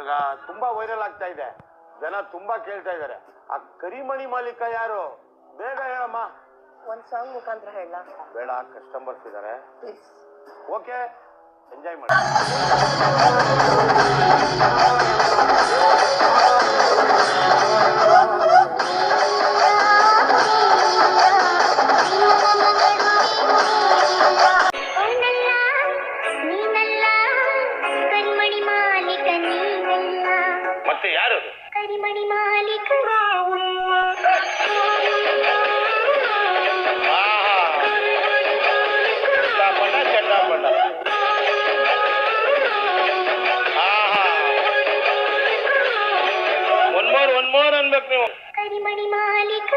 ಇವಾಗ ತುಂಬಾ ವೈರಲ್ ಆಗ್ತಾ ಇದೆ, ಜನ ತುಂಬಾ ಕೇಳ್ತಾ ಇದಾರೆ. ಆ ಕರಿಮಣಿ ಮಾಲೀಕ ಯಾರು? ಬೇಗ ಹೇಳಮ್ಮ. ಒಂದ್ ಸಾಂಗ್ ಮುಖಾಂತರ ಹೇಳ. ಬೇಡ, ಕಸ್ಟಮರ್ಸ್ ಇದಾರೆ. ಓಕೆ, ಎಂಜಾಯ್ ಮಾಡಿ. ಮತ್ತೆ ಯಾರು? ಕರಿಮಣಿ ಮಾಲೀಕ. ಒನ್ ಮೋರ್ ಅನ್ಬೇಕು ನೀವು. ಕರಿಮಣಿ ಮಾಲೀಕ.